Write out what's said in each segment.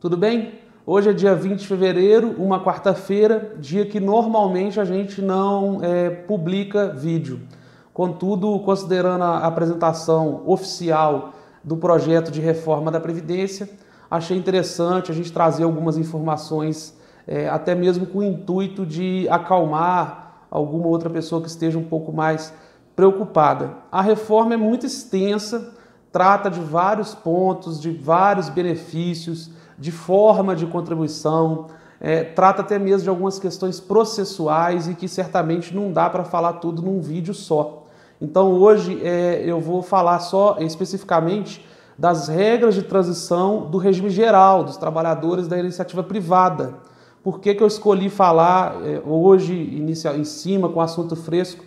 Tudo bem? Hoje é dia 20 de fevereiro, uma quarta-feira, dia que normalmente a gente não publica vídeo. Contudo, considerando a apresentação oficial do projeto de reforma da Previdência, achei interessante a gente trazer algumas informações, até mesmo com o intuito de acalmar alguma outra pessoa que esteja um pouco mais preocupada. A reforma é muito extensa, trata de vários pontos, de vários benefícios, de forma de contribuição, trata até mesmo de algumas questões processuais e que certamente não dá para falar tudo num vídeo só. Então hoje eu vou falar só especificamente das regras de transição do regime geral dos trabalhadores da iniciativa privada. Por que eu escolhi falar hoje, em cima, com assunto fresco,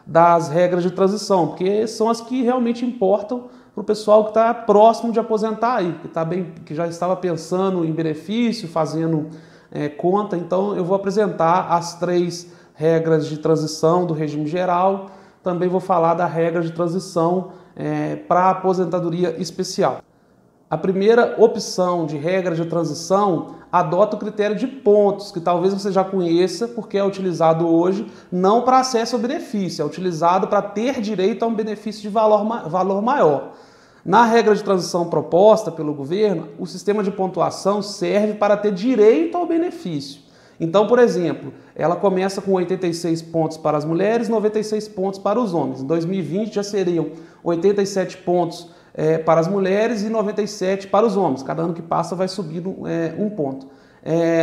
das regras de transição? Porque são as que realmente importam para o pessoal que está próximo de aposentar aí, que já estava pensando em benefício, fazendo conta. Então eu vou apresentar as 3 regras de transição do regime geral. Também vou falar da regra de transição para a aposentadoria especial. A primeira opção de regra de transição adota o critério de pontos, que talvez você já conheça, porque é utilizado hoje não para acesso ao benefício, é utilizado para ter direito a um benefício de valor maior. Na regra de transição proposta pelo governo, o sistema de pontuação serve para ter direito ao benefício. Então, por exemplo, ela começa com 86 pontos para as mulheres e 96 pontos para os homens. Em 2020 já seriam 87 pontos para as mulheres e 97 para os homens. Cada ano que passa vai subindo um ponto.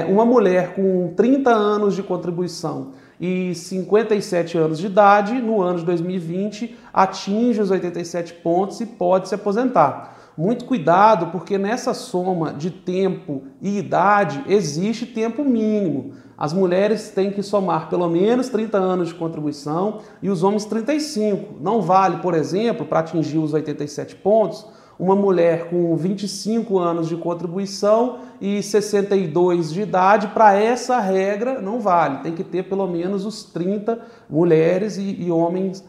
Uma mulher com 30 anos de contribuição e 57 anos de idade, no ano de 2020, atinge os 87 pontos e pode se aposentar. Muito cuidado, porque nessa soma de tempo e idade existe tempo mínimo. As mulheres têm que somar pelo menos 30 anos de contribuição e os homens 35. Não vale, por exemplo, para atingir os 87 pontos, uma mulher com 25 anos de contribuição e 62 de idade. Para essa regra não vale, tem que ter pelo menos os 30 mulheres e homens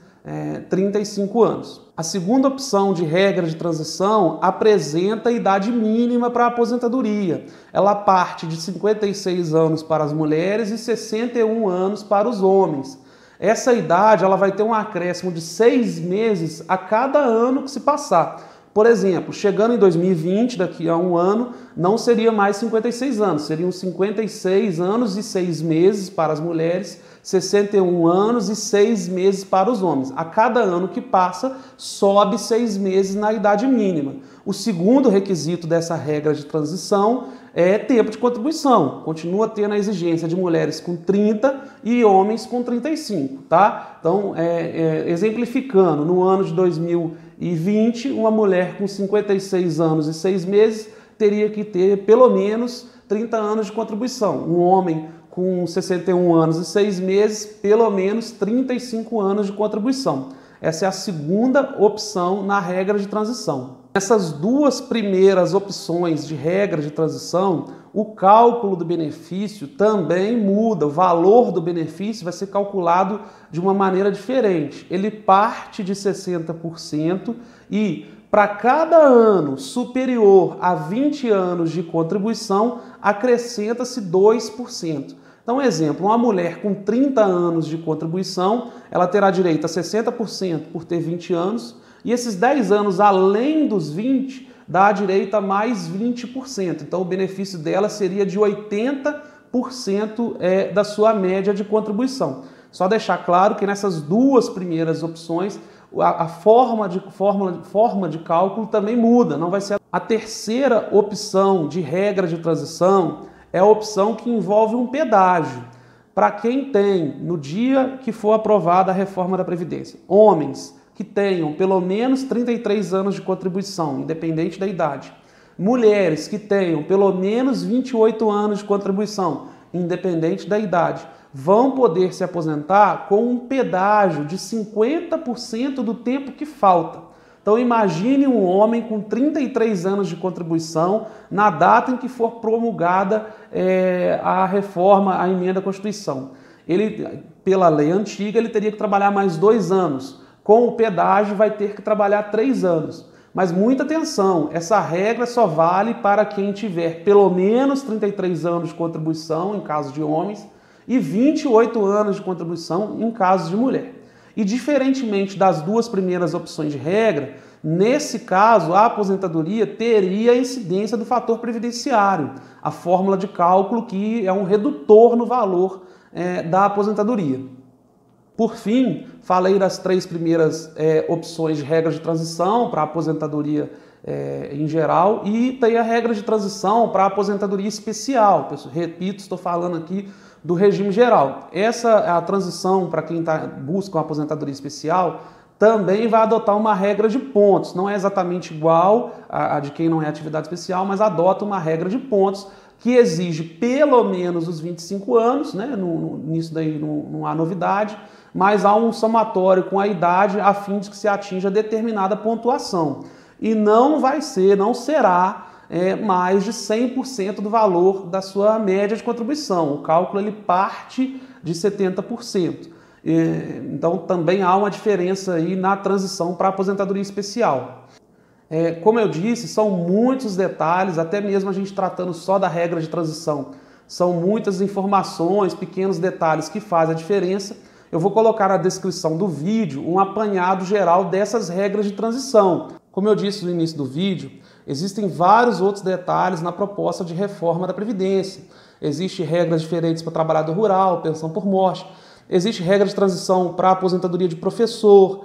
35 anos. A segunda opção de regra de transição apresenta a idade mínima para a aposentadoria. Ela parte de 56 anos para as mulheres e 61 anos para os homens. Essa idade ela vai ter um acréscimo de 6 meses a cada ano que se passar. Por exemplo, chegando em 2020, daqui a um ano, não seria mais 56 anos, seriam 56 anos e 6 meses para as mulheres, 61 anos e 6 meses para os homens. A cada ano que passa, sobe 6 meses na idade mínima. O segundo requisito dessa regra de transição é tempo de contribuição. Continua tendo a exigência de mulheres com 30 e homens com 35, tá? Então, exemplificando, no ano de 2020, uma mulher com 56 anos e 6 meses teria que ter pelo menos 30 anos de contribuição. Um homem com 61 anos e 6 meses, pelo menos 35 anos de contribuição. Essa é a segunda opção na regra de transição. Essas duas primeiras opções de regra de transição, o cálculo do benefício também muda. O valor do benefício vai ser calculado de uma maneira diferente. Ele parte de 60% e, para cada ano superior a 20 anos de contribuição, acrescenta-se 2%. Então, exemplo, uma mulher com 30 anos de contribuição, ela terá direito a 60% por ter 20 anos, e esses 10 anos além dos 20 dá direito a mais 20%. Então o benefício dela seria de 80% da sua média de contribuição. Só deixar claro que nessas duas primeiras opções a forma de cálculo também muda. Não vai ser a terceira opção de regra de transição, é a opção que envolve um pedágio. Para quem tem, no dia que for aprovada a reforma da Previdência, homens que tenham pelo menos 33 anos de contribuição, independente da idade. Mulheres que tenham pelo menos 28 anos de contribuição, independente da idade, vão poder se aposentar com um pedágio de 50% do tempo que falta. Então imagine um homem com 33 anos de contribuição na data em que for promulgada a reforma, a emenda à Constituição. Ele, pela lei antiga, ele teria que trabalhar mais 2 anos. Com o pedágio vai ter que trabalhar 3 anos. Mas muita atenção, essa regra só vale para quem tiver pelo menos 33 anos de contribuição em caso de homens e 28 anos de contribuição em caso de mulher. E diferentemente das duas primeiras opções de regra, nesse caso a aposentadoria teria a incidência do fator previdenciário, a fórmula de cálculo que é um redutor no valor da aposentadoria. Por fim, falei das três primeiras opções de regras de transição para a aposentadoria em geral e tem a regra de transição para a aposentadoria especial. Repito, estou falando aqui do regime geral. Essa a transição para quem busca uma aposentadoria especial também vai adotar uma regra de pontos. Não é exatamente igual a de quem não é atividade especial, mas adota uma regra de pontos que exige pelo menos os 25 anos, né? Nisso daí não há novidade, mas há um somatório com a idade a fim de que se atinja determinada pontuação. E não será mais de 100% do valor da sua média de contribuição. O cálculo ele parte de 70%. Então também há uma diferença aí na transição para a aposentadoria especial. Como eu disse, são muitos detalhes, até mesmo a gente tratando só da regra de transição. São muitas informações, pequenos detalhes que fazem a diferença. Eu vou colocar na descrição do vídeo um apanhado geral dessas regras de transição. Como eu disse no início do vídeo, existem vários outros detalhes na proposta de reforma da Previdência. Existem regras diferentes para trabalhador rural, pensão por morte. Existe regra de transição para a aposentadoria de professor.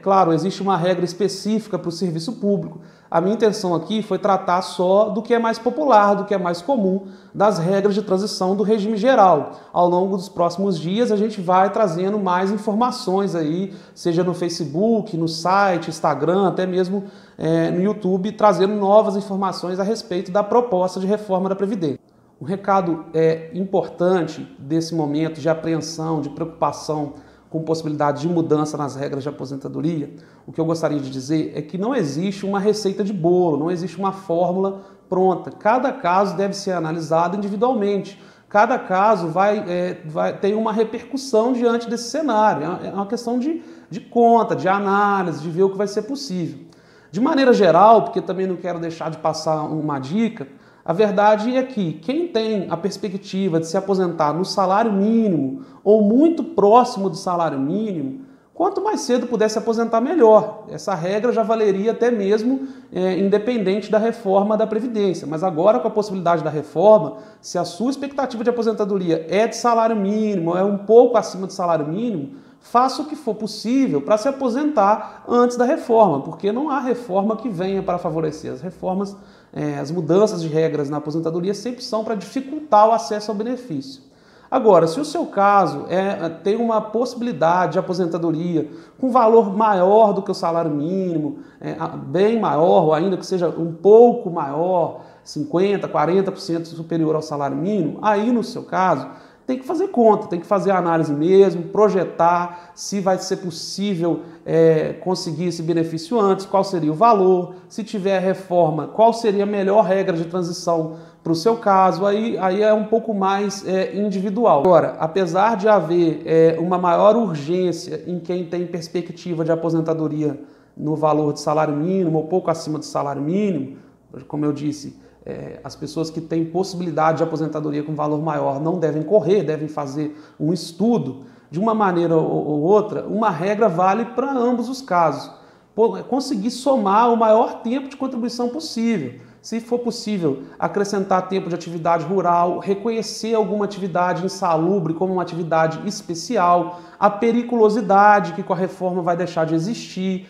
Claro, existe uma regra específica para o serviço público. A minha intenção aqui foi tratar só do que é mais popular, do que é mais comum, das regras de transição do regime geral. Ao longo dos próximos dias a gente vai trazendo mais informações aí, seja no Facebook, no site, Instagram, até mesmo no YouTube, trazendo novas informações a respeito da proposta de reforma da Previdência. Um recado importante desse momento de apreensão, de preocupação com possibilidade de mudança nas regras de aposentadoria, o que eu gostaria de dizer é que não existe uma receita de bolo, não existe uma fórmula pronta. Cada caso deve ser analisado individualmente. Cada caso vai ter uma repercussão diante desse cenário. É uma questão de conta, de análise, de ver o que vai ser possível. De maneira geral, porque também não quero deixar de passar uma dica, a verdade é que quem tem a perspectiva de se aposentar no salário mínimo ou muito próximo do salário mínimo, quanto mais cedo puder se aposentar, melhor. Essa regra já valeria até mesmo independente da reforma da Previdência. Mas agora, com a possibilidade da reforma, se a sua expectativa de aposentadoria é de salário mínimo, é um pouco acima do salário mínimo, faça o que for possível para se aposentar antes da reforma, porque não há reforma que venha para favorecer. As reformas, as mudanças de regras na aposentadoria sempre são para dificultar o acesso ao benefício. Agora, se o seu caso tem uma possibilidade de aposentadoria com valor maior do que o salário mínimo, bem maior, ou ainda que seja um pouco maior, 50%, 40% superior ao salário mínimo, aí no seu caso tem que fazer conta, tem que fazer a análise mesmo, projetar se vai ser possível conseguir esse benefício antes, qual seria o valor, se tiver reforma, qual seria a melhor regra de transição para o seu caso, aí é um pouco mais individual. Agora, apesar de haver uma maior urgência em quem tem perspectiva de aposentadoria no valor de salário mínimo ou pouco acima do salário mínimo, como eu disse, as pessoas que têm possibilidade de aposentadoria com valor maior não devem correr, devem fazer um estudo. De uma maneira ou outra, uma regra vale para ambos os casos. Conseguir somar o maior tempo de contribuição possível. Se for possível, acrescentar tempo de atividade rural, reconhecer alguma atividade insalubre como uma atividade especial, a periculosidade que com a reforma vai deixar de existir,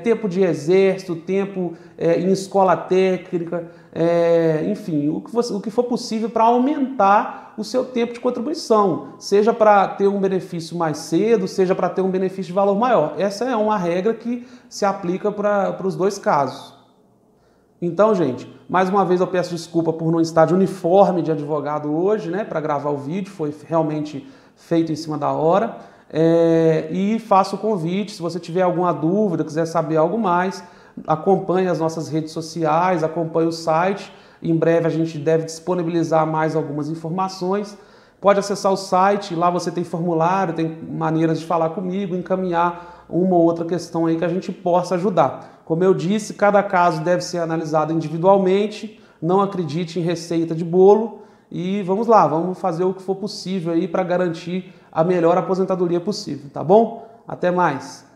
tempo de exército, tempo em escola técnica, enfim, o que for possível para aumentar o seu tempo de contribuição, seja para ter um benefício mais cedo, seja para ter um benefício de valor maior. Essa é uma regra que se aplica para os dois casos. Então, gente, mais uma vez eu peço desculpa por não estar de uniforme de advogado hoje, né, para gravar o vídeo, foi realmente feito em cima da hora. E faço o convite, se você tiver alguma dúvida, quiser saber algo mais, acompanhe as nossas redes sociais, acompanhe o site. Em breve a gente deve disponibilizar mais algumas informações. Pode acessar o site, lá você tem formulário, tem maneiras de falar comigo, encaminhar uma ou outra questão aí que a gente possa ajudar. Como eu disse, cada caso deve ser analisado individualmente, não acredite em receita de bolo e vamos lá, vamos fazer o que for possível aí para garantir a melhor aposentadoria possível, tá bom? Até mais!